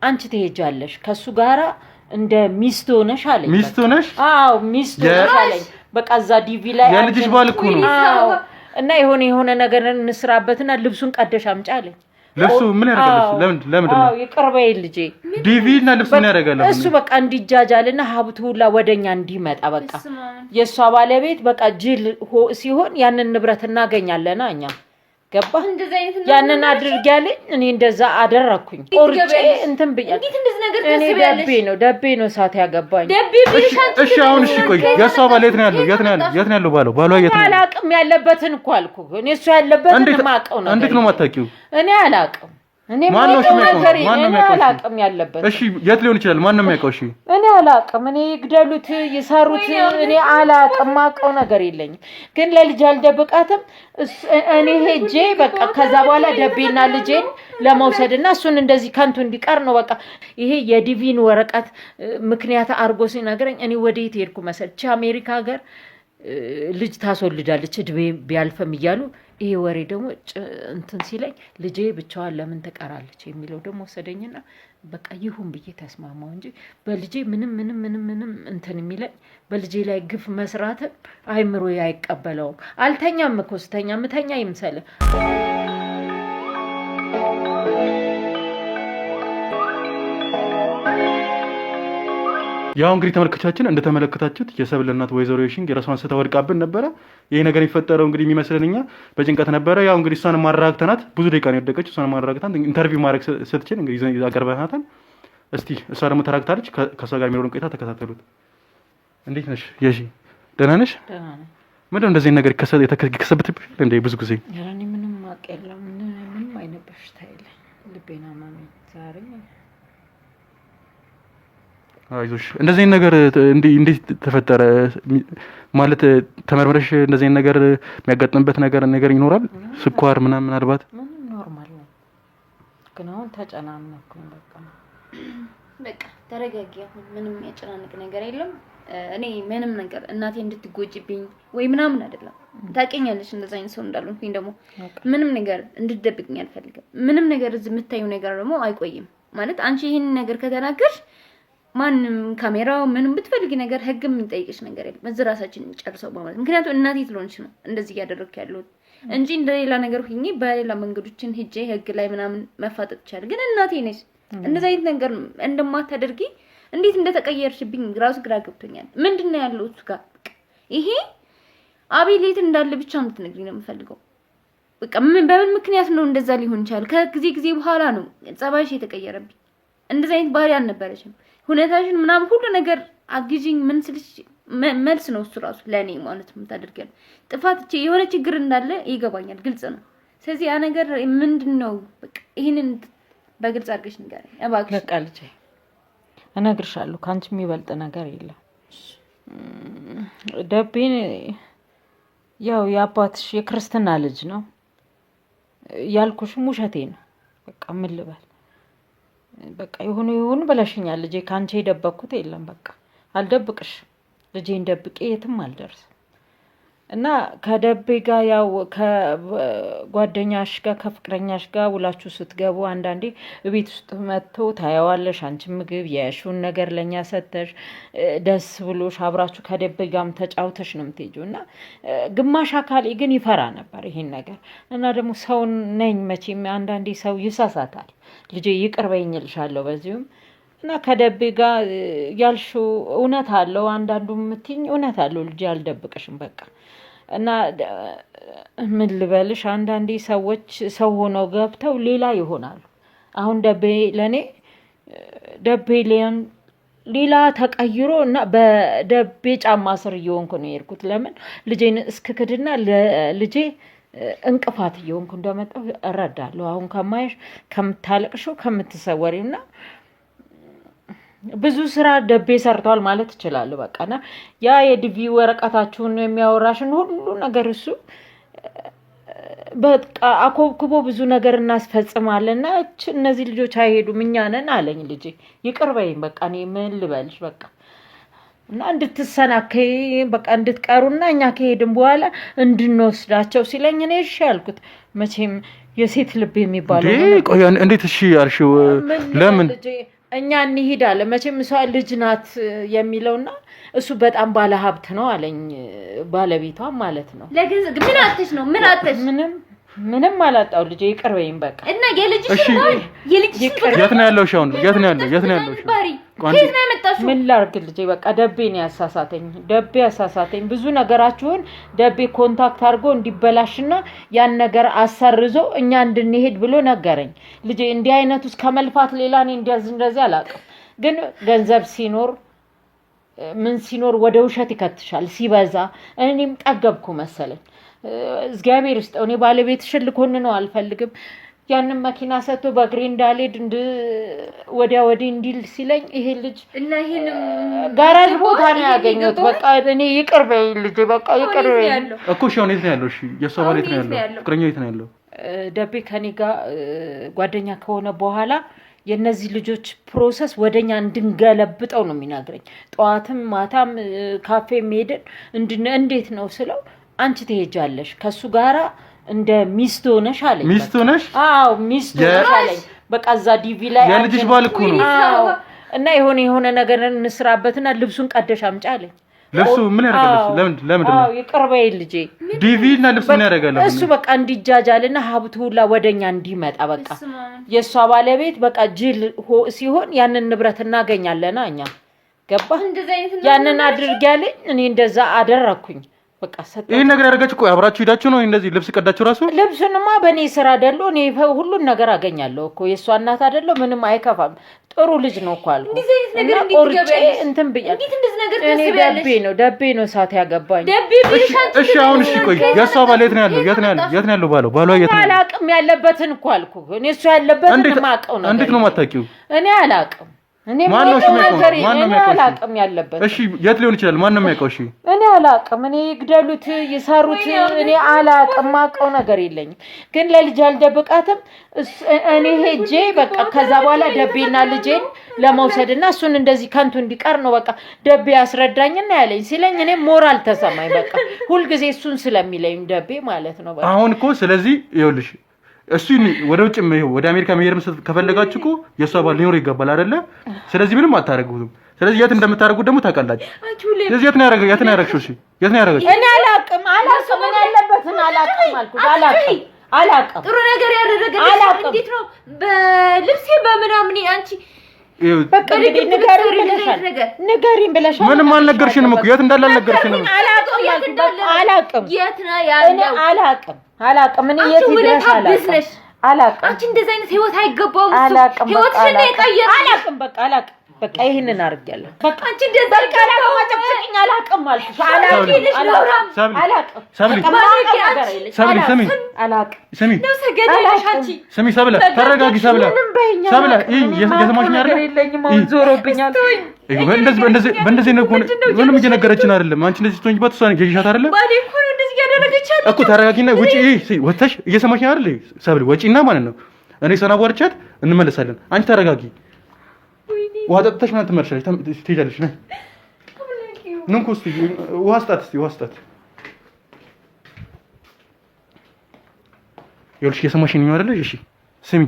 አንቺ ትሄጃለሽ ከሱ ጋራ እንደ ሚስት ሆነሽ አለኝ ሚስት ሆነሽ አዎ ሚስት ሆነሽ አለኝ በቃ እዛ ዲቪ ላይ የልጅሽ ባል እኮ ነው እና የሆነ ነገር እንስራበትና ልብሱን ቀደሽ አምጪ አለኝ ልብሱ ምን ያደርጋል ለምን አዎ ይቅርበይ ልጄ ዲቪ እና ልብሱ ምን ያደርጋል እሱ በቃ እንዲጃጃልና ሀብቱ ሁላ ወደኛ እንዲመጣ በቃ የሷ ባለቤት በቃ ጅል ሲሆን ያንን ንብረት እናገኛለና እኛ ገባ ያንን አድርግ ያለኝ እኔ እንደዛ አደረኩኝ ኦርጬ እንትን ብያለሁ እንዴት እንደዚህ ነገር ተስበያለሽ ደቤ ነው ሳት ያገባኝ ደቤ ብልሻት እሺ አሁን እሺ ቆይ የሷ ባል የት ነው ያለው ባሏ የት ነው አላቅም ያለበትን እኮ አልኩ እኔ እሱ ያለበትን ማቀው ነው እንዴት ነው ማታቂው እኔ አላቅም እኔ ማነው አላቅም ያለበት እሺ የት ሊሆን ይችላል ማን ነው የሚያውቀው እሺ እኔ አላቅም እኔ ይግደሉት ይሰሩት እኔ አላቅም ማቀው ነገር የለኝም ግን ለልጅ አልደብቃትም እኔ ሄጄ በቃ ከዛ በኋላ ደቤና ልጄን ለመውሰድና እሱን እንደዚህ ከንቱ እንዲቀር ነው በቃ ይሄ የዲቪን ወረቀት ምክንያት አርጎ ሲነግረኝ እኔ ወዴት ሄድኩ መሰልች አሜሪካ ሀገር ልጅ ታስወልዳለች እድሜ ቢያልፈም እያሉ ይሄ ወሬ ደግሞ እንትን ሲለኝ ልጄ ብቻዋን ለምን ተቀራለች የሚለው ደግሞ ወሰደኝና በቃ ይሁን ብዬ ተስማማው እንጂ በልጄ ምንም እንትን የሚለኝ በልጄ ላይ ግፍ መስራት አይምሮ አይቀበለውም አልተኛም እኮ ስተኛ ምተኛ ይምሰል ያው እንግዲህ ተመልካቾቻችን እንደተመለከታችሁት የሰብል እናት ወይዘሮ የሺንግ የራሷን ስተወድቃብን ነበር ይሄ ነገር የሚፈጠረው እንግዲህ የሚመስለንኛ በጭንቀት ነበር ያው እንግዲህ እሷን ማራግተናት ብዙ ደቂቃ ነው የደቀች እሷን ማራግተናት ኢንተርቪው ማድረግ ስትችል እንግዲህ ያቀርበናታል እስቲ እሷ ደግሞ ተራግታለች ከሷ ጋር የሚኖረውን ቆይታ ተከታተሉት እንዴት ነሽ የሺ ደህና ነሽ ደህና ነኝ ምንድነው እንደዚህ ነገር ከሰብትብሽ እንዴ ብዙ ጊዜ ያራኒ ምንም ማቀለም ምንም አይነበሽ ታይለ ልቤና ማሚ ዛሬ አይዞሽ እንደዚህ ነገር እንዴት ተፈጠረ ማለት ተመርመረሽ እንደዚህ ነገር የሚያጋጥምበት ነገር ይኖራል ስኳር ምናምን አልባት ኖርማል ነው ግን አሁን ተጨናነኩ በቃ ተረጋጊ ምንም ያጨናንቅ ነገር የለም እኔ ምንም ነገር እናቴ እንድትጎጂብኝ ወይ ምናምን አይደለም ታቀኛለሽ እንደዛ አይነት ሰው እንዳልሆንኩኝ ደግሞ ምንም ነገር እንድትደብቅኝ አልፈልግም ምንም ነገር እዚህ የምታዩ ነገር ደግሞ አይቆይም ማለት አንቺ ይሄን ነገር ከተናገርሽ ማንም ካሜራው ምንም ብትፈልጊ ነገር ህግም የሚጠይቅሽ ነገር የለም እዚህ ራሳችን እንጨርሰው ማለት ምክንያቱም እናቴ ስለሆንሽ ነው እንደዚህ ያደረኩ ያለው እንጂ እንደሌላ ነገር ሆኜ በሌላ መንገዶችን ሄጄ ህግ ላይ ምናምን መፋጠጥ ይችላል ግን እናቴ ነሽ እንደዛ አይነት ነገር እንደማታደርጊ እንዴት እንደተቀየርሽብኝ ግራስ ግራ ገብቶኛል ምንድነው ያለው እሱ ጋር ይሄ አቤሌት እንዳለ ብቻ እንድትነግሪኝ ነው የምፈልገው በቃ በምን ምክንያት ነው እንደዛ ሊሆን ይችላል ከጊዜ በኋላ ነው ጸባይሽ የተቀየረብኝ እንደዛ አይነት ባህሪ አልነበረሽም ሁኔታሽን ምናምን ሁሉ ነገር አግጂኝ ምን ስልሽ መልስ ነው እሱ ራሱ ለኔ ማለት ነው ታደርጋለህ ጥፋት የሆነ ችግር እንዳለ ይገባኛል ግልጽ ነው ስለዚህ ያ ነገር ምንድነው በቃ ይሄንን በግልጽ አድርገሽ ንገረኝ እባክሽ በቃ ልጄ እነግርሻለሁ ካንቺ የሚበልጥ ነገር የለም ደቤን ያው ያባትሽ የክርስቲና ልጅ ነው ያልኩሽ ሙሸቴ ነው በቃ ምን ልበል በቃ ይሁን በለሽኛል ልጄ ካንቺ የደበኩት የለም በቃ አልደብቅሽ ልጄን ደብቄ የትም አልደርስ እና ከደቤ ጋር ያው ከጓደኛሽ ጋር ከፍቅረኛሽ ጋር ውላችሁ ስትገቡ አንዳንዴ ቤት ውስጥ መጥቶ ታያዋለሽ አንቺ ምግብ ያሹን ነገር ለኛ ሰተሽ ደስ ብሎሽ አብራችሁ ከደቤ ጋርም ተጫውተሽ ነው የምትሄጂውና ግማሽ አካል ግን ይፈራ ነበር ይሄን ነገር እና ደግሞ ሰው ነኝ መቼም አንዳንዴ ሰው ይሳሳታል ልጄ ይቅርበኝልሻለሁ በዚሁም እና ከደቤ ጋር ያልሽው እውነት አለው አንዳንዱ ምትኝ እውነት አለው ልጄ አልደብቅሽም በቃ እና ምን ልበልሽ አንዳንዴ ሰዎች ሰው ሆነው ገብተው ሌላ ይሆናሉ አሁን ደቤ ሌላ ተቀይሮ እና በደቤ ጫማ ስር እየሆንኩ ነው የሄድኩት ለምን ልጄን እስክክድና ለልጄ እንቅፋት እየሆንኩ እንደመጣሁ እረዳለሁ አሁን ከማይሽ ከምታለቅሽው ከምትሰወሪውና ብዙ ስራ ደቤ ሰርቷል ማለት ይችላል በቃና ያ የዲቪ ወረቀታችሁን የሚያወራሽን ሁሉ ነገር እሱ በቃ አኮብኩቦ ብዙ ነገር እናስፈጽማለና እነዚህ ልጆች አይሄዱም እኛ ነን አለኝ ልጄ ይቅርበኝ በቃ እኔ ምን ልበልሽ በቃ እና እንድትሰናከይ በቃ እንድትቀሩና እኛ ከሄድን በኋላ እንድንወስዳቸው ሲለኝ እኔ እሺ አልኩት መቼም የሴት ልብ የሚባለው ቆይ እንዴት እሺ አልሽው ለምን እኛ እንሂድ አለ መቼም እሷ ልጅ ናት የሚለውና እሱ በጣም ባለ ሀብት ነው አለኝ ባለቤቷ ማለት ነው ለገንዘብ ምን አጥተሽ ምንም አላጣው ልጄ ይቅርበኝ በቃ እና የልጅሽ የት ነው ያለው ሻውን የት ነው ያለው ከየት ነው የመጣሽው ምን ላድርግ ልጄ በቃ ደቤ ነው ያሳሳተኝ ብዙ ነገራችሁን ደቤ ኮንታክት አድርጎ እንዲበላሽና ያን ነገር አሰርዞ እኛ እንድንሄድ ብሎ ነገረኝ ልጄ እንዲህ አይነት ውስጥ ከመልፋት ሌላ እኔ እንደዚህ አላውቅም ግን ገንዘብ ሲኖር ምን ሲኖር ወደ ውሸት ይከትሻል ሲበዛ እኔም ጠገብኩ መሰለኝ እግዚአብሔር ይስጠው እኔ ባለቤትሽን ልኮን ነው አልፈልግም ያንን መኪና ሰጥቶ በእግሬ እንዳልሄድ ወዲያ ወዲህ እንዲል ሲለኝ ይሄ ልጅ እና ይሄንም ጋራጅ ቦታ ነው ያገኘሁት በቃ እኔ ይቅርበኝ ልጅ በቃ ይቅርበኝ እኮ ሻውን የት ነው ያለው እሺ የሷ ባለቤት ነው ያለው ፍቅረኛው የት ነው ያለው ደቤ ከኔ ጋር ጓደኛ ከሆነ በኋላ የነዚህ ልጆች ፕሮሰስ ወደኛ እንድንገለብጠው ነው የሚናገረኝ ጧትም ማታም ካፌ ሄደን እንዴት ነው ስለው አንቺ ትሄጃለሽ ከሱ ጋራ እንደ ሚስት ሆነሽ አለኝ ሚስት ሆነሽ አዎ ሚስት ሆነሽ አለኝ በቃ እዛ ዲቪ ላይ የልጅሽ ባል እኮ ነው አዎ እና የሆነ ነገር እንስራበትና ልብሱን ቀደሽ አምጪ አለኝ ልብሱ ምን ያደርጋል ለምን አዎ ይቅርበይ ልጄ ዲቪ እና ልብሱ ምን ያደርጋል እሱ በቃ እንዲጃጃልና ሀብቱ ሁላ ወደኛ እንዲመጣ በቃ የሷ ባለቤት በቃ ጅል ሲሆን ያንን ንብረት እናገኛለና እኛ ገባ ያንን አድርጊያለኝ እኔ እንደዛ አደረኩኝ በቃ ሰጠ ይሄን ነገር ያደረጋችሁ ቆይ አብራችሁ ሄዳችሁ ነው እንደዚህ ልብስ ቀዳችሁ ራሱ ልብሱንማ በኔ ስራ አይደለ እኔ ሁሉን ነገር አገኛለሁ እኮ የሷ እናት አይደለ ምንም አይከፋም ጥሩ ልጅ ነው እኮ አልኩ እና ቆርጬ እንትን ብያለሁ እንዴት እንደዚህ ነገር ታስቢያለሽ ደቤ ነው ሳት ያገባኝ ደቤ ቢሻንት እሺ አሁን እሺ ቆይ የሷ ባል የት ነው ያለው ባሏ የት ነው አላቅም ያለበትን እኮ አልኩ እኔ እሱ ያለበትን ማቀው ነው እንዴት ነው ማታቂው እኔ አላቅም እኔ ማን ነው አላቅም ያለበት እሺ የት ሊሆን ይችላል ማን ነው የሚያውቀው እሺ እኔ አላቅም እኔ ይግደሉት ይሰሩት እኔ አላቅም ማቀው ነገር የለኝም ግን ለልጅ አልደብቃትም እኔ ሄጄ በቃ ከዛ በኋላ ደቤና ልጄን ለመውሰድና እሱን እንደዚህ ከንቱ እንዲቀር ነው በቃ ደቤ ያስረዳኝና ያለኝ ሲለኝ እኔ ሞራል ተሰማኝ በቃ ሁሉ ጊዜ እሱን ስለሚለኝ ደቤ ማለት ነው በቃ አሁን እኮ ስለዚህ ይኸውልሽ እሱ ወደ ውጭ ወደ አሜሪካ መሄድ ከፈለጋችሁ እኮ የሷ ባል ሊኖር ይገባል አይደለ ስለዚህ ምንም አታረጉትም ስለዚህ የት እንደምታረጉት ደግሞ ታውቃላችሁ ስለዚህ የት ነው ያረጋችሁ እሺ የት ነው ያረጋችሁ እኔ አላቅም ምን ያለበትን አላቅም አልኩት አላቅም ጥሩ ነገር ያደረገልሽ እንዴት ነው በልብሴ በመናምን አንቺ በቃ ንገሪኝ ብለሻል ምንም አልነገርሽንም እኮ የት እንዳለ አልነገርሽንም አላቅም የት ነው ያለው አላቅም እኔ የት ይድረስ አላቅም አንቺ እንደዚህ አይነት ህይወት አይገባውም ህይወትሽን የቀየረ አላቅም በቃ ይሄንን አርጋለሁ በቃ አንቺ እንደዛ አላቅም አላቅም አልኩሽ ሰሚ ሰብለ ተረጋጊ ሰብለ የሰማሽኝ አይደል ዞሮብኛል በእንደዚህ ነው ምንም እየነገረችን አይደለም አንቺ እንደዚህ ስትሆኝበት እሷን ገይሻት አይደለም ባዴ እኮ ነው እንደዚህ ያደረገቻት እኮ ተረጋጊና ውጪ ወጥተሽ እየሰማሽኝ አይደል ሰብለ ወጪና ማለት ነው እኔ ሰናቧርቻት እንመለሳለን አንቺ ተረጋጊ ውሃ ጠጥተሽ ማለት ትመርሻለሽ ትሄጃለሽ ነይ ንንኩ እስቲ ውሃ ስጣት ይኸውልሽ እየሰማሽኝ ነው አይደል እሺ ስሚ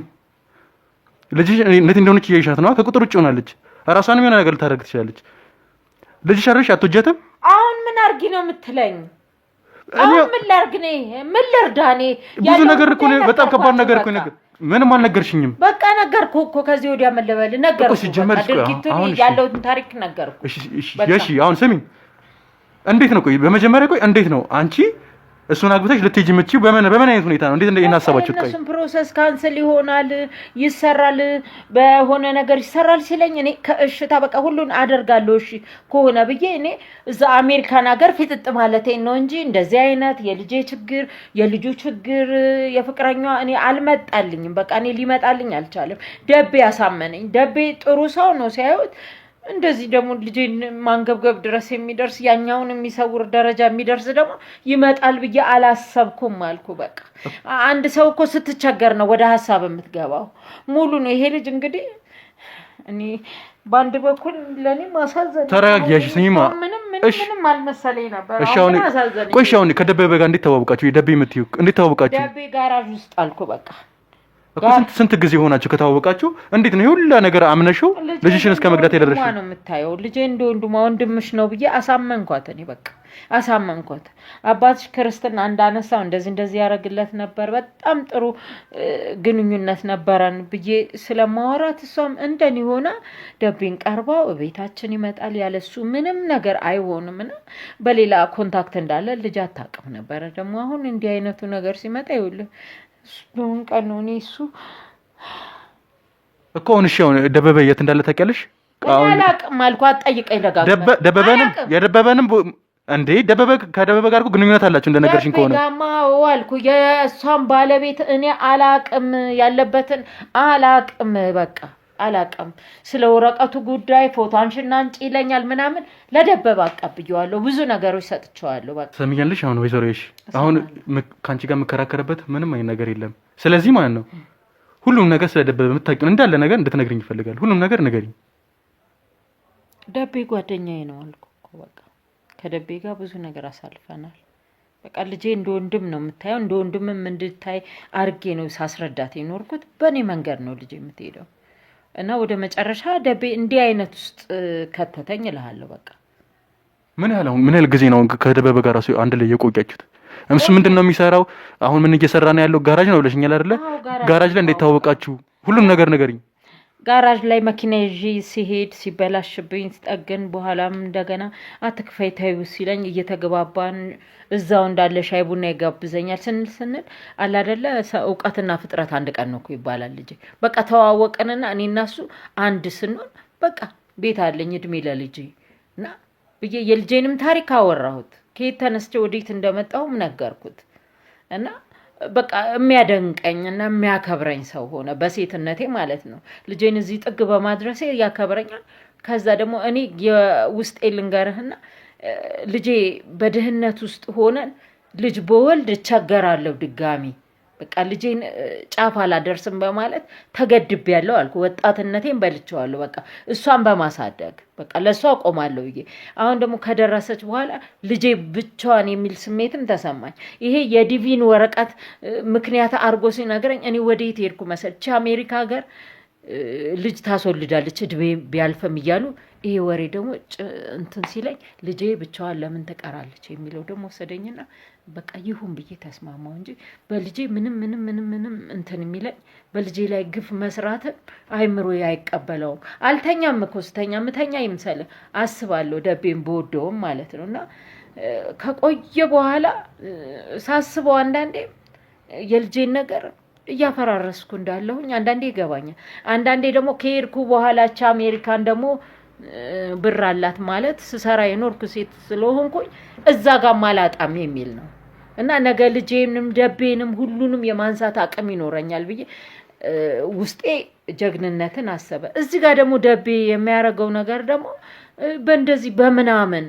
ልጅሽ እንዴት እንደሆነች እያይሻት ነው ከቁጥር ውጭ ሆናለች ራሷንም የሆነ ነገር ልታደርግ ትችላለች ልጅሽ አርሽ አትወጃትም አሁን ምን አርጊ ነው የምትለኝ አሁን ምን ላርግ ነኝ ምን ልርዳኔ ብዙ ነገር እኮ በጣም ከባድ ነገር እኮ ነገር ምንም አልነገርሽኝም በቃ ነገርኩ እኮ ከዚህ ወዲያ መለበል ነገርኩ አሁን ያለውን ታሪክ ነገርኩ እሺ አሁን ስሚ እንዴት ነው ቆይ በመጀመሪያ ቆይ እንዴት ነው አንቺ እሱን አግብተሽ ልትሄጂ የምትችይው በምን አይነት ሁኔታ ነው እንዴት እናሳባችሁት ቆይ እሱን ፕሮሰስ ካንሰል ይሆናል ይሰራል በሆነ ነገር ይሰራል ሲለኝ እኔ ከእሽታ በቃ ሁሉን አደርጋለሁ እሺ ከሆነ ብዬ እኔ እዛ አሜሪካን ሀገር ፍጥጥ ማለቴ ነው እንጂ እንደዚህ አይነት የልጄ ችግር የልጁ ችግር የፍቅረኛዋ እኔ አልመጣልኝም በቃ እኔ ሊመጣልኝ አልቻለም ደቤ ያሳመነኝ ደቤ ጥሩ ሰው ነው ሲያዩት እንደዚህ ደግሞ ልጄን ማንገብገብ ድረስ የሚደርስ ያኛውን የሚሰውር ደረጃ የሚደርስ ደግሞ ይመጣል ብዬ አላሰብኩም አልኩ በቃ አንድ ሰው እኮ ስትቸገር ነው ወደ ሐሳብ የምትገባው ሙሉ ነው ይሄ ልጅ እንግዲህ እኔ ባንድ በኩል ለኔ ማሳዘን ተረጋጊ ስሚማ ምንም አልመሰለኝ ነበር። ቆይ አሁን ከደበበ ጋር እንዴት ተዋወቃችሁ? የደበበ የምትይው እንዴት ተዋወቃችሁ? ደበበ ጋራዥ ውስጥ አልኩ በቃ ስንት ጊዜ ሆናችሁ ከተዋወቃችሁ? እንዴት ነው ሁሉ ነገር አምነሽው ልጅሽን እስከ መግደል የደረስሽ? ነው የምታየው ልጄ እንደ ወንድምሽ ነው ብዬ አሳመንኳት። እኔ በቃ አሳመንኳት። አባትሽ ክርስትና እንዳነሳው እንደዚህ ያደርግለት ነበር፣ በጣም ጥሩ ግንኙነት ነበረን ብዬ ስለማወራት እሷም እንደኔ ሆና ደቤን ቀርባው ቤታችን ይመጣል ያለሱ ምንም ነገር አይሆንምና በሌላ ኮንታክት እንዳለ ልጅ አታውቅም ነበረ። ደግሞ አሁን እንዲህ አይነቱ ነገር ሲመጣ ይኸውልህ በምን ቀን ነው እሱ እኮ አሁን ደበበ የት እንዳለ ታውቂያለሽ? አላውቅም አልኳት። ጠይቀኝ ደበበንም የደበበንም እንዴ ከደበበ ጋር እኮ ግንኙነት አላችሁ እንደነገርሽኝ ከሆነ ጋማው አልኩ። የእሷን ባለቤት እኔ አላውቅም፣ ያለበትን አላውቅም፣ በቃ አላውቅም። ስለ ወረቀቱ ጉዳይ ፎቶ አንሺና አንጪ ይለኛል ምናምን ለደበበ አቀብየዋለሁ፣ ብዙ ነገሮች ሰጥቼዋለሁ። በቃ ሰምኛለሽ? አሁን ወይዘሮሽ አሁን ካንቺ ጋር የምከራከርበት ምንም አይነት ነገር የለም። ስለዚህ ማለት ነው ሁሉም ነገር ስለደበበ የምታውቂው እንዳለ ነገር እንድትነግሪኝ ይፈልጋል። ሁሉም ነገር ንገሪኝ። ደቤ ጓደኛዬ ነው አልኩ እኮ በቃ ከደቤ ጋር ብዙ ነገር አሳልፈናል። በቃ ልጄ እንደ ወንድም ነው የምታየው፣ እንደ ወንድምም እንድታይ አርጌ ነው ሳስረዳት የኖርኩት። በእኔ መንገድ ነው ልጄ የምትሄደው እና ወደ መጨረሻ ደቤ እንዲህ አይነት ውስጥ ከተተኝ እልሃለሁ። በቃ ምን ያህል ጊዜ ነው ከደበበ ጋር አንድ ላይ የቆያችሁት? እሱ ምንድነው የሚሰራው? አሁን ምን እየሰራ ነው ያለው? ጋራጅ ነው ብለሽኛል አይደለ? ጋራጅ ላይ እንዴት ታወቃችሁ? ሁሉም ነገር ንገሪኝ። ጋራጅ ላይ መኪና ይዤ ሲሄድ ሲበላሽብኝ ሲጠገን በኋላም እንደገና አትክፈይ ተይው ሲለኝ እየተገባባን እዛው እንዳለ ሻይ ቡና ይጋብዘኛል። ስንል አለ አይደለ እውቀትና ፍጥረት አንድ ቀን ነው እኮ ይባላል። ልጄ በቃ ተዋወቅንና እኔና እሱ አንድ ስንሆን በቃ ቤት አለኝ እድሜ ለልጄ እና ብዬ የልጄንም ታሪክ አወራሁት። ከየት ተነስቼ ወዴት እንደመጣሁም ነገርኩት እና በቃ የሚያደንቀኝና የሚያከብረኝ ሰው ሆነ፣ በሴትነቴ ማለት ነው። ልጄን እዚህ ጥግ በማድረሴ ያከብረኛል። ከዛ ደግሞ እኔ የውስጤ ልንገርህና ልጄ በድህነት ውስጥ ሆነን ልጅ በወልድ እቸገራለሁ ድጋሚ በቃ ልጄን ጫፍ አላደርስም በማለት ተገድቤያለሁ አልኩ። ወጣትነቴን በልቼዋለሁ በቃ እሷን በማሳደግ በቃ ለሷ ቆማለሁ ብዬ። አሁን ደግሞ ከደረሰች በኋላ ልጄ ብቻዋን የሚል ስሜትም ተሰማኝ። ይሄ የዲቪን ወረቀት ምክንያት አርጎ ሲነግረኝ እኔ ወዴት ሄድኩ መሰልች? አሜሪካ ሀገር ልጅ ታስወልዳለች እድሜ ቢያልፈም እያሉ ይሄ ወሬ ደግሞ እንትን ሲለኝ ልጄ ብቻዋን ለምን ትቀራለች የሚለው ደግሞ ወሰደኝና በቃ ይሁን ብዬ ተስማማው እንጂ በልጄ ምንም እንትን የሚለኝ በልጄ ላይ ግፍ መስራትን አይምሮ አይቀበለውም። አልተኛም እኮ ስተኛ ምተኛ ይምሰል አስባለሁ ደቤን በወደውም ማለት ነውና ከቆየ በኋላ ሳስበው አንዳንዴ የልጄን ነገር እያፈራረስኩ እንዳለሁኝ አንዳንዴ ይገባኛል። አንዳንዴ ደግሞ ከሄድኩ በኋላች አሜሪካን ደግሞ ብር አላት ማለት ስሰራ የኖርኩ ሴት ስለሆንኩኝ እዛ ጋር ማላጣም የሚል ነው እና ነገ ልጄንም ደቤንም ሁሉንም የማንሳት አቅም ይኖረኛል ብዬ ውስጤ ጀግንነትን አሰበ። እዚህ ጋር ደግሞ ደቤ የሚያደርገው ነገር ደግሞ በእንደዚህ በምናምን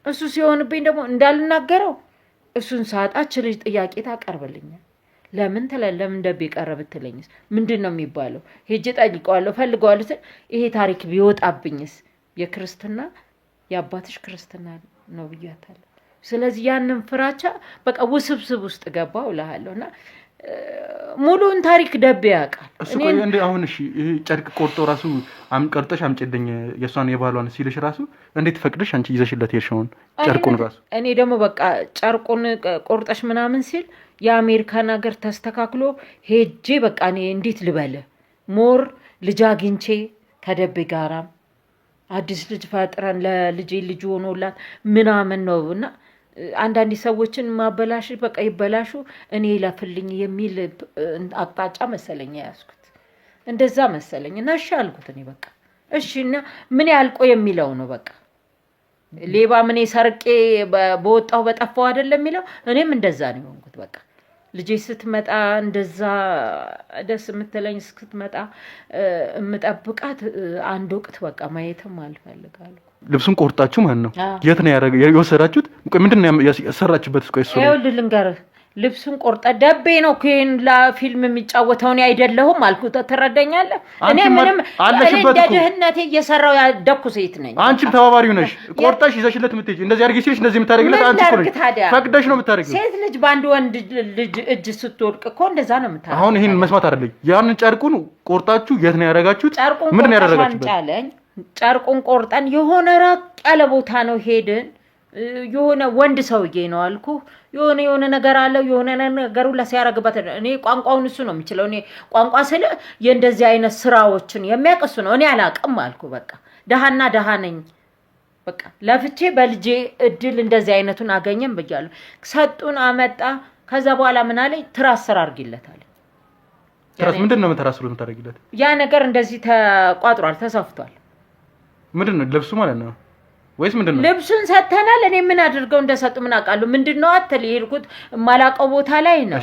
እሱ ሲሆንብኝ ደግሞ እንዳልናገረው እሱን ሳጣች ልጅ ጥያቄ ታቀርብልኛል። ለምን ደቤ ቀረብ ትለኝስ ምንድነው የሚባለው? ሄጄ ጠይቀዋለሁ ፈልገዋለሁ። ይሄ ታሪክ ቢወጣብኝስ የክርስትና የአባትሽ ክርስትና ነው ብያታለሁ። ስለዚህ ያንን ፍራቻ በቃ ውስብስብ ውስጥ ገባው እልሃለሁና ሙሉን ታሪክ ደቤ ያውቃል። እሱ እንደ አሁን እሺ ይሄ ጨርቅ ቆርጦ ራሱ ቀርጠሽ አምጪልኝ የሷን የባሏን ሲልሽ ራሱ እንዴት ፈቅደሽ አንቺ ይዘሽለት የርሽውን ጨርቁን ራሱ እኔ ደግሞ በቃ ጨርቁን ቆርጠሽ ምናምን ሲል የአሜሪካን ሀገር ተስተካክሎ ሄጄ በቃ እኔ እንዴት ልበለ ሞር ልጅ አግኝቼ ከደቤ ጋራም አዲስ ልጅ ፈጥረን ለልጄ ልጅ ሆኖላት ምናምን ነውና አንዳንድ ሰዎችን ማበላሽ በቃ ይበላሹ እኔ ይለፍልኝ የሚል አቅጣጫ መሰለኝ ያስኩት እንደዛ መሰለኝ እና እሺ አልኩት። እኔ በቃ እሺና ምን ያልቆ የሚለው ነው በቃ ሌባ ምን ሰርቄ በወጣው በጠፋው አይደለም የሚለው እኔም እንደዛ ነው የሆንኩት። በቃ ልጄ ስትመጣ እንደዛ ደስ የምትለኝ ስትመጣ እምጠብቃት አንድ ወቅት በቃ ማየትም አልፈልጋለሁ። ልብሱን ቆርጣችሁ ማለት ነው? የት ነው የወሰዳችሁት? ምንድነው ያሰራችሁበት? እስቆይ እሱ ይኸውልህ ልንገርህ ልብሱን ቆርጠ ደቤ ነው ከን ለፊልም የሚጫወተው ነው አይደለሁም አልኩት ተረዳኛለህ እኔ ምንም እንደ ድህነቴ እየሰራው ያደኩ ሴት ነኝ አንቺም ተባባሪው ነሽ ቆርጠሽ ይዘሽለት ምትጂ እንደዚህ አርጊ ሲልሽ እንደዚህ የምታደርጊለት አንቺ እኮ ነሽ ፈቅደሽ ነው የምታደርጊው ሴት ልጅ ባንድ ወንድ ልጅ እጅ ስትወድቅ እኮ እንደዛ ነው የምታደርጊው አሁን ይሄን መስማት አይደለም ያንን ጨርቁን ቆርጣችሁ የት ነው ያደረጋችሁት ምን ነው ያደረጋችሁት ጨርቁን ቆርጠን የሆነ ራቅ ያለ ቦታ ነው ሄድን የሆነ ወንድ ሰውዬ ነው አልኩ የሆነ ነገር አለው የሆነ ነገሩ ለሲያረግበት እኔ ቋንቋውን እሱ ነው የሚችለው እኔ ቋንቋ ስለ የእንደዚህ አይነት ስራዎችን የሚያቀሱ ነው እኔ አላቅም አልኩ በቃ ደሃ ነኝ በቃ ለፍቼ በልጄ እድል እንደዚህ አይነቱን አገኘም በያለሁ ሰጡን አመጣ ከዛ በኋላ ምን አለኝ ትራስ ስራ አርጊለታል ትራስ ምንድነው ተራስሉ የምታረጊለት ያ ነገር እንደዚህ ተቋጥሯል ተሰፍቷል ምንድነው ልብሱ ማለት ነው ወይስ ምንድነው ልብሱን ሰተናል እኔ ምን አድርገው እንደሰጡ ምን አቃሉ ምንድነው አትል ይልኩት ማላቀው ቦታ ላይ ነው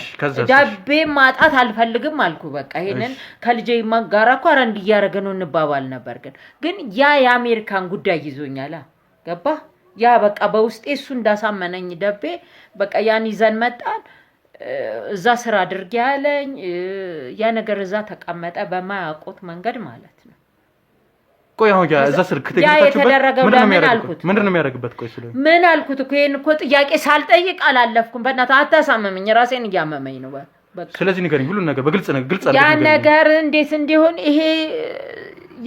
ዳቤ ማጣት አልፈልግም አልኩ በቃ ይሄንን ከልጄ ማጋራ እኮ አረንድ እያረገ ነው እንባባል ነበር ግን ያ የአሜሪካን ጉዳይ ይዞኛል ገባ ያ በቃ በውስጤ እሱ እንዳሳመነኝ ደቤ በቃ ያን ይዘን መጣን እዛ ስራ አድርጌ ያለኝ ያ ነገር እዛ ተቀመጠ በማያውቁት መንገድ ማለት ነው ቆይ አሁን እዛ ስልክ ተገኝታችሁ ምንድነው የሚያደርግበት ቆይ ስለዚህ ምን አልኩት እኮ ይሄን እኮ ጥያቄ ሳልጠይቅ አላለፍኩም በእናትህ አታሳመመኝ ራሴን እያመመኝ ነው በቃ ስለዚህ ንገሪኝ ሁሉ ነገር በግልጽ አለ ያ ነገር እንዴት እንዲሆን ይሄ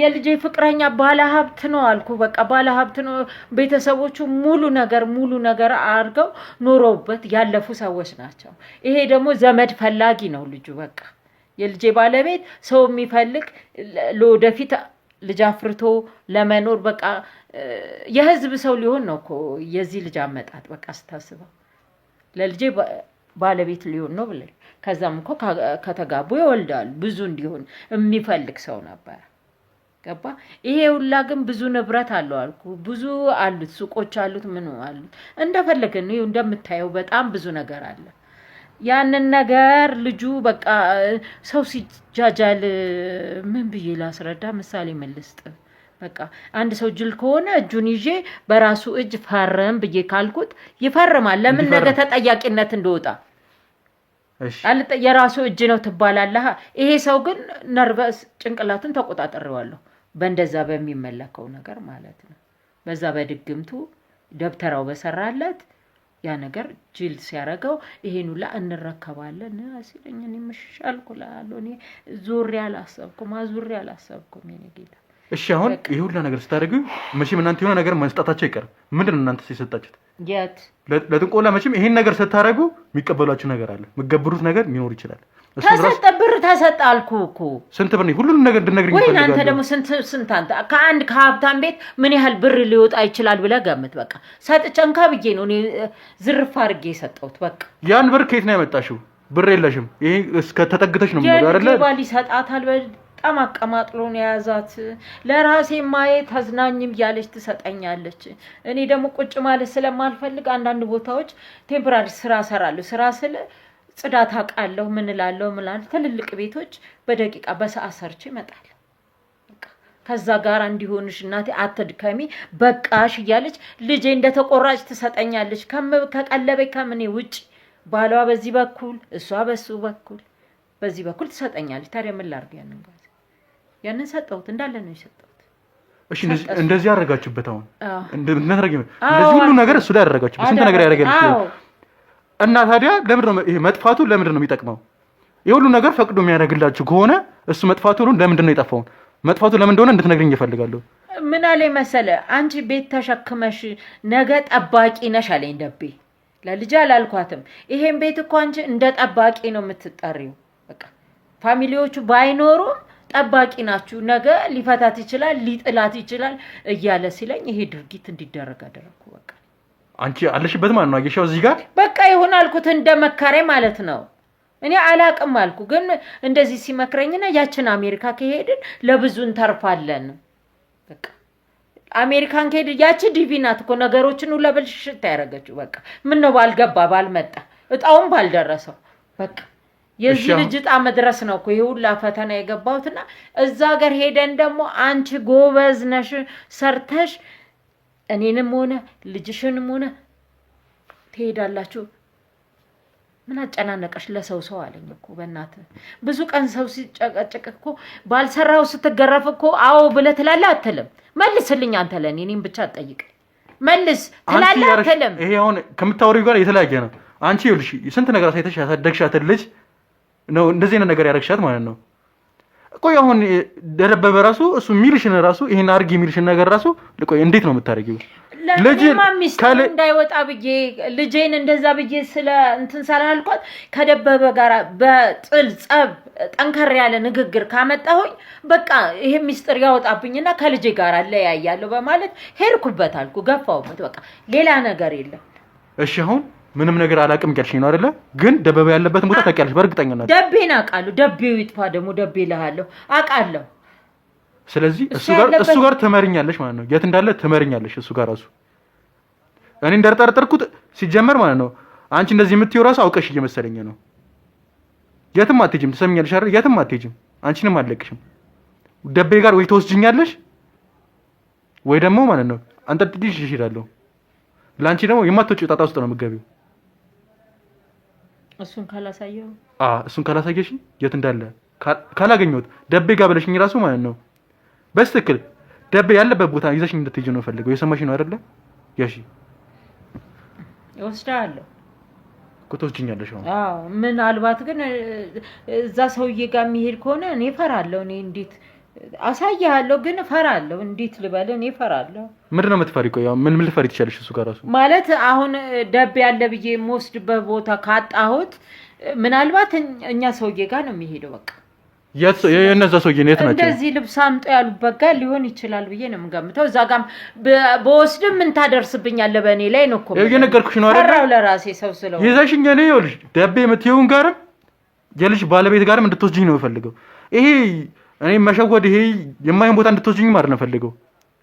የልጄ ፍቅረኛ ባለ ሀብት ነው አልኩ በቃ ባለ ሀብት ነው ቤተሰቦቹ ሙሉ ነገር አርገው ኖሮበት ያለፉ ሰዎች ናቸው ይሄ ደግሞ ዘመድ ፈላጊ ነው ልጁ በቃ የልጄ ባለቤት ሰው የሚፈልግ ለወደፊት ልጅ አፍርቶ ለመኖር በቃ የህዝብ ሰው ሊሆን ነው እኮ የዚህ ልጅ አመጣጥ በቃ ስታስበው ለልጄ ባለቤት ሊሆን ነው ብለ ከዛም እኮ ከተጋቡ ይወልዳሉ ብዙ እንዲሆን የሚፈልግ ሰው ነበር ገባ ይሄ ሁላ ግን ብዙ ንብረት አለው አልኩ ብዙ አሉት ሱቆች አሉት ምን አሉት እንደፈለገ ነው እንደምታየው በጣም ብዙ ነገር አለ ያንን ነገር ልጁ በቃ ሰው ሲጃጃል ምን ብዬ ላስረዳ ምሳሌ መልስጥ በቃ አንድ ሰው ጅል ከሆነ እጁን ይዤ በራሱ እጅ ፈረም ብዬ ካልኩት ይፈርማል ለምን ነገ ተጠያቂነት እንደወጣ እሺ የራሱ እጅ ነው ትባላለህ ይሄ ሰው ግን ነርቨስ ጭንቅላቱን ተቆጣጣሪዋለሁ በእንደዛ በሚመለከው ነገር ማለት ነው በዛ በድግምቱ ደብተራው በሰራለት ያ ነገር ጅል ሲያረጋው ይሄን ሁላ እንረከባለን ሲለኝ እኔ መሻልኩላለው እኔ ዙሪያ አላሰብኩም የኔ ጌታ እሺ አሁን ይሄ ሁላ ነገር ስታደርጉ መቼም እናንተ የሆነ ነገር መስጣታችሁ አይቀርም ምንድነው እናንተ ሲሰጣችሁት የት ለጥንቆላ መቼም ይሄን ነገር ስታረጉ የሚቀበሏችሁ ነገር አለ መገበሩት ነገር ሊኖር ይችላል ተሰጠብር ተሰጣልኩ እኮ ስንት ብር ነው ሁሉንም ነገር እንድነግርኝ ይፈልጋል ወይ አንተ ደግሞ ስንት አንተ ከአንድ ከሀብታም ቤት ምን ያህል ብር ሊወጣ ይችላል ብለ ገምት በቃ ሰጥጨንካ ብዬ ነው እኔ ዝርፍ አድርጌ የሰጠሁት በቃ ያን ብር ከየት ነው ያመጣሽው ብር የለሽም ይሄ እስከ ተጠግተሽ ነው ማለት አይደለ ባል ይሰጣታል በጣም አቀማጥሎ ነው ያዛት ለራሴ ማየት ተዝናኝም ያለች ትሰጠኛለች እኔ ደግሞ ቁጭ ማለት ስለማልፈልግ አንዳንድ ቦታዎች ቴምፖራሪ ስራ ሰራለሁ ስራ ስለ ጽዳት አቃለሁ ምን እላለሁ ትልልቅ ቤቶች በደቂቃ በሰዓት ሰርቼ ይመጣል በቃ ከዛ ጋር እንዲሆንሽ እናቴ አትድከሚ በቃሽ እያለች ልጄ እንደተቆራጭ ትሰጠኛለች ከቀለበይ ከምን ውጭ ባሏ በዚህ በኩል እሷ በሱ በኩል በዚህ በኩል ትሰጠኛለች ታዲያ ምን ላርግ ያንን ሰጠሁት እንዳለ ነው የሰጠሁት እሺ እንደዚህ ያረጋችሁበት አሁን እንደዚህ ሁሉ ነገር እሱ ላይ ያረጋችሁበት ስንት ነገር ያረጋልሽ እና ታዲያ ለምን ነው ይሄ መጥፋቱ ለምን ነው የሚጠቅመው የሁሉ ነገር ፈቅዶ የሚያደርግላችሁ ከሆነ እሱ መጥፋቱ ለምን ነው የጠፋው መጥፋቱ ለምን እንደሆነ እንድትነግሪኝ እፈልጋለሁ ምን አለኝ መሰለ አንቺ ቤት ተሸክመሽ ነገ ጠባቂ ነሽ አለኝ ደቤ ለልጅ አላልኳትም ይሄን ቤት እኮ አንቺ እንደ ጠባቂ ነው የምትጠሪው በቃ ፋሚሊዎቹ ባይኖሩ ጠባቂ ናችሁ ነገ ሊፈታት ይችላል ሊጥላት ይችላል እያለ ሲለኝ ይሄ ድርጊት እንዲደረግ አደረኩ በቃ አንቺ አለሽበት ማለት ነው አየሻው እዚህ ጋር በቃ ይሆናልኩት እንደመከረ ማለት ነው እኔ አላቅም አልኩ ግን እንደዚህ ሲመክረኝና ያችን አሜሪካ ከሄድን ለብዙ እንተርፋለን በቃ አሜሪካን ከሄድ ያቺ ዲቪናት እኮ ነገሮችን ሁሉ ለብልሽት ያረጋችሁ በቃ ምን ነው ባልገባ ባልመጣ እጣውን ባልደረሰው በቃ የዚህ ልጅ ጣ መድረስ ነው እኮ ይሁላ ፈተና የገባውትና እዛ ሀገር ሄደን ደግሞ አንቺ ጎበዝ ነሽ ሰርተሽ እኔንም ሆነ ልጅሽንም ሆነ ትሄዳላችሁ ምን አጨናነቀሽ ለሰው ሰው አለኝ እኮ በእናትህ ብዙ ቀን ሰው ሲጨቀጭቅ እኮ ባልሰራው ስትገረፍ እኮ አዎ ብለህ ትላለህ አትልም መልስልኝ አንተ ለኔ እኔም ብቻ አትጠይቅ መልስ ትላለህ አትልም ይሄ አሁን ከምታወሪው ጋር የተለያየ ነው አንቺ ይኸውልሽ ስንት ነገር ሳይተሽ ያሳደግሻት ልጅ ነው እንደዚህ አይነት ነገር ያረግሻት ማለት ነው ቆይ አሁን ደረበበ ራሱ እሱ ሚልሽን ራሱ ይሄን አርጊ ሚልሽን ነገር ራሱ ቆይ እንዴት ነው የምታረጊው ለጂማ ሚስጥር እንዳይወጣ ብዬ ልጄን እንደዛ ብዬ ስለ እንትን ሳላልኳት ከደበበ ጋር በጥል ጸብ ጠንከር ያለ ንግግር ካመጣሁኝ በቃ ይሄ ሚስጥር ያወጣብኝና ከልጄ ጋር አለያያለሁ በማለት ሄድኩበት አልኩ ገፋውበት በቃ ሌላ ነገር የለም እሺ አሁን ምንም ነገር አላቅም ያልሽኝ ነው አይደለ ግን ደበበ ያለበትን ቦታ ታውቂያለሽ በእርግጠኝነት ደቤን አውቃለሁ ደቤው ይጥፋ ደግሞ ደቤ ልሃለሁ አውቃለሁ ስለዚህ እሱ ጋር ተመርኛለሽ ማለት ነው የት እንዳለ ተመርኛለሽ እሱ ጋር ራሱ እኔ እንደተጠረጠርኩት ሲጀመር ማለት ነው አንቺ እንደዚህ የምትይው ራሱ አውቀሽ እየመሰለኝ ነው የትም አትሄጂም ትሰሚኛለሽ አይደል የትም አትሄጂም አንቺንም አልለቅሽም ደቤ ጋር ወይ ተወስጂኛለሽ ወይ ደግሞ ማለት ነው አንተ ትዲሽ ይሽራለሁ ላንቺ ደግሞ የማትወጪው ጣጣ ውስጥ ነው የምትገቢው እሱን ካላሳየሽ የት እንዳለ ካላገኘሁት ደቤ ጋር ብለሽኝ ራሱ ማለት ነው በስትክክል ደቤ ያለበት ቦታ ይዘሽኝ እንድትሄጂ ነው ፈልገው የሰማሽ ነው አይደለ ያሺ ወስዳለሁ ከተወስጂኛለሽ አዎ ምን አልባት ግን እዛ ሰውዬ ጋር የሚሄድ ከሆነ እኔ ፈራለሁ እኔ እንዴት አሳያለሁ ግን ፈራለሁ እንዴት ልበል እኔ ፈራለሁ ምንድነው የምትፈሪ ቆይ ምን ልፈሪ ትችያለሽ እሱ ጋር ራሱ ማለት አሁን ደቤ ያለ ብዬ የምወስድበት ቦታ ካጣሁት ምናልባት እኛ ሰውዬ ጋር ነው የሚሄደው በቃ የነዛ ሰውዬ ነው የት ናቸው እንደዚህ ልብስ አምጡ ያሉበት ጋር ሊሆን ይችላል ብዬ ነው የምገምተው እዛ ጋር በወስድም ምን ታደርስብኛለህ በእኔ ላይ ነው እኮ የነገርኩሽ ነው አይደል ፈራው ለራሴ ሰው ስለው ይዘሽኝ እኔ ይኸውልሽ ደቤ የምትይውን ጋር የልጅ ባለቤት ጋርም እንድትወስጂኝ ነው የምፈልገው ይሄ እኔ መሸወድ ይሄ የማይሆን ቦታ እንድትወስጂኝ ማለት ነው ፈልገው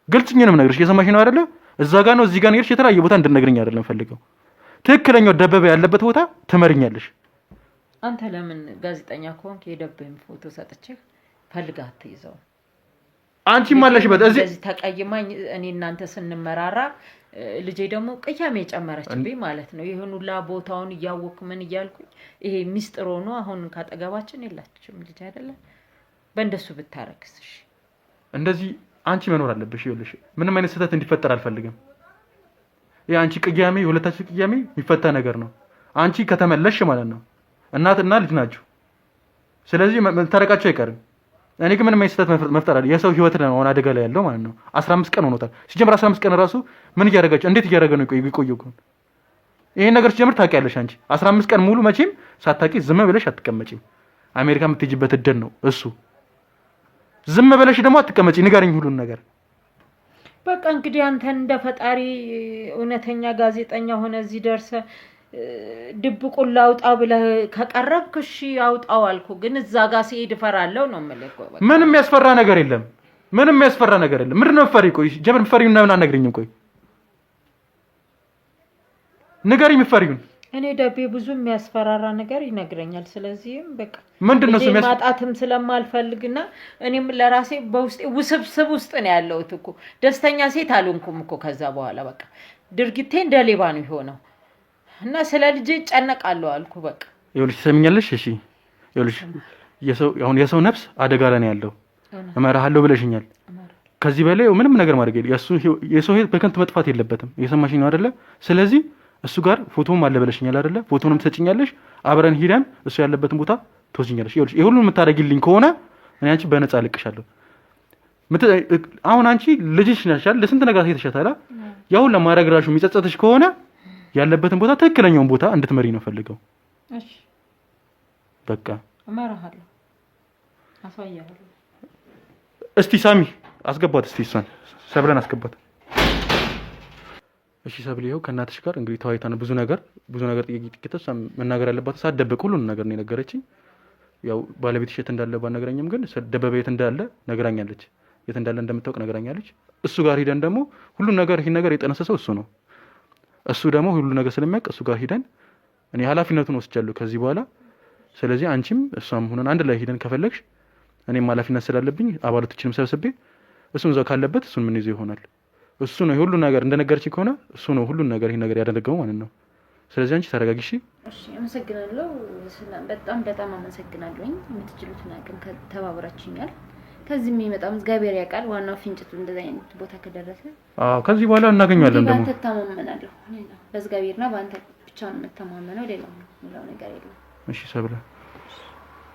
ግልጽኝ ነው የምነግርሽ እየሰማሽ ነው አይደለ እዛ ጋር ነው እዚህ ጋር ነው የተለያየ ቦታ እንድትነግሪኝ አይደለም ፈልገው ትክክለኛው ደበበ ያለበት ቦታ ትመርኛለሽ አንተ ለምን ጋዜጠኛ ከሆንክ የደበበን ፎቶ ሰጥቼ ፈልጋት አትይዘው አንቺ ማለሽበት እዚህ ተቀይማኝ እኔ እናንተ ስንመራራ ልጄ ደግሞ ቅያሜ ጨመረችብኝ ማለት ነው ይሄን ሁላ ቦታውን እያወኩ ምን እያልኩኝ ይሄ ሚስጥር ሆኖ አሁን ካጠገባችን የላችም ልጅ አይደለ በእንደሱ ብታረክስሽ እንደዚህ አንቺ መኖር አለብሽ ይኸውልሽ ምንም አይነት ስህተት እንዲፈጠር አልፈልግም አንቺ ቅያሜ ሁለታችሁ ቅያሜ የሚፈታ ነገር ነው አንቺ ከተመለሽ ማለት ነው እናትና ልጅ ናችሁ ስለዚህ መታረቃችሁ አይቀርም እኔ ግን ምንም አይነት ስህተት መፍጠር አለ የሰው ህይወት ነው አሁን አደጋ ላይ ያለው ማለት ነው 15 ቀን ሆኖታል ሲጀምር 15 ቀን ራሱ ምን እያደረጋችሁ እንዴት እያደረገ ነው ይቆየው ይሄን ነገር ሲጀምር ታውቂያለሽ አንቺ 15 ቀን ሙሉ መቼም ሳታውቂ ዝም ብለሽ አትቀመጪም አሜሪካ የምትሄጂበት እድል ነው እሱ ዝም ብለሽ ደግሞ አትቀመጪ ንገረኝ ሁሉን ነገር በቃ እንግዲህ አንተ እንደ ፈጣሪ እውነተኛ ጋዜጠኛ ሆነ እዚህ ደርሰ ድብቁን ላውጣ ብለህ ከቀረብክ እሺ አውጣው አልኩ ግን እዛ ጋር ሲሄድ ፈራለው ነው ማለት ነው ምንም ያስፈራ ነገር የለም ምንድነው ፈሪ ቆይ ጀበር ፈሪውና ምን አነግሪኝም ቆይ ንገሪኝ ፈሪውን እኔ ደቤ ብዙ የሚያስፈራራ ነገር ይነግረኛል ስለዚህም በቃ ምንድነው ማጣትም ስለማልፈልግና እኔም ለራሴ በውስጤ ውስብስብ ውስጥ ነው ያለሁት እኮ ደስተኛ ሴት አልሆንኩም እኮ ከዛ በኋላ በቃ ድርጊቴ እንደሌባ ነው የሆነው እና ስለ ልጄ ጨነቃለሁ አልኩ በቃ ይኸውልሽ ሰምኛለሽ እሺ ይኸውልሽ የሰው ነፍስ አደጋ ላይ ነው ያለው እመራሃለሁ ብለሽኛል ከዚህ በላይ ምንም ነገር ማድረግ የሰው ህይወት በከንቱ መጥፋት የለበትም እየሰማሽኝ ነው አይደለ ስለዚህ እሱ ጋር ፎቶም አለ ብለሽኛል አይደለ ፎቶንም ትሰጪኛለሽ አብረን ሄደን እሱ ያለበትን ቦታ ትወስጂኛለሽ ይኸውልሽ ይሄ ሁሉ የምታደርጊልኝ ከሆነ እኔ አንቺ በነፃ ልቅሻለሁ አሁን አንቺ ልጅሽ ነሽ አይደል ለስንት ነገር አይተሻታል ያው ለማድረግ ራሱ የሚጸጸትሽ ከሆነ ያለበትን ቦታ ትክክለኛውን ቦታ እንድትመሪ ነው ፈልገው እሺ በቃ አማራሃለሁ አሳያለሁ እስቲ ሳሚ አስገባት እስቲ እሷን ሰብለን አስገባት እሺ ሰብል ይኸው ከእናትሽ ጋር እንግዲህ ተዋይታን ብዙ ነገር ጥቂት መናገር ያለባት ሳትደብቅ ሁሉን ነገር ነው የነገረችኝ ያው ባለቤትሽ የት እንዳለ ባነገረኝም ግን ደበበ የት እንዳለ ነግራኛለች የት እንዳለ እንደምታውቅ ነግራኛለች እሱ ጋር ሄደን ደግሞ ሁሉን ነገር ይሄን ነገር የጠነሰሰው እሱ ነው እሱ ደግሞ ሁሉ ነገር ስለሚያውቅ እሱ ጋር ሄደን እኔ ኃላፊነቱን ወስጃለሁ ከዚህ በኋላ ስለዚህ አንቺም እሷም ሆነን አንድ ላይ ሄደን ከፈለግሽ እኔም ኃላፊነት ስላለብኝ አባላቶችንም ሰብስቤ እሱን እዛው ካለበት እሱን ምን ይዘው ይሆናል እሱ ነው ሁሉ ነገር እንደነገርችኝ ከሆነ እሱ ነው ሁሉ ነገር ይሄን ነገር ያደረገው ማለት ነው ስለዚህ አንቺ ተረጋጊ። እሺ አመሰግናለሁ። በጣም አመሰግናለሁኝ። የምትችሉትን አቅም ተባብራችሁኛል። ከዚህ የሚመጣው እግዚአብሔር ያውቃል። ዋናው ፍንጭቱ እንደዚህ አይነት ቦታ ከደረሰ ከዚህ በኋላ እናገኛለን። ደግሞ በአንተ ተማመናለሁ። በእግዚአብሔርና በአንተ ብቻ ነው የምተማመነው። ሌላው ነገር የለም። እሺ ሰብለ፣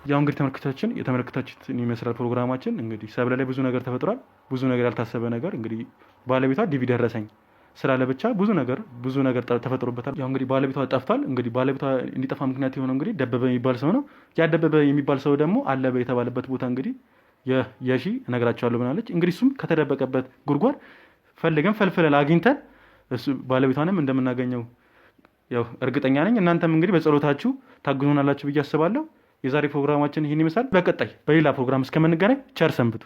ያው እንግዲህ ተመልካቾቻችን የተመለከታችሁትን ይመስላል ፕሮግራማችን። እንግዲህ ሰብለ ላይ ብዙ ነገር ተፈጥሯል። ብዙ ነገር ያልታሰበ ነገር እንግዲህ ባለቤቷ ዲቪ ደረሰኝ ስላለ ብቻ ብዙ ነገር ተፈጥሮበታል። ያው እንግዲህ ባለቤቷ ጠፍቷል። እንግዲህ ባለቤቷ እንዲጠፋ ምክንያት የሆነው እንግዲህ ደበበ የሚባል ሰው ነው። ያ ደበበ የሚባል ሰው ደግሞ አለ የተባለበት ቦታ እንግዲህ የሺ እነግራቸዋለሁ ብላለች። እንግዲህ እሱም ከተደበቀበት ጉድጓድ ፈልፍለን አግኝተን እሱ ባለቤቷንም እንደምናገኘው ያው እርግጠኛ ነኝ። እናንተም እንግዲህ በጸሎታችሁ ታግዙናላችሁ ብዬ አስባለሁ። የዛሬ ፕሮግራማችን ይህን ይመስላል። በቀጣይ በሌላ ፕሮግራም እስከምንገናኝ ቸር ሰንብቱ።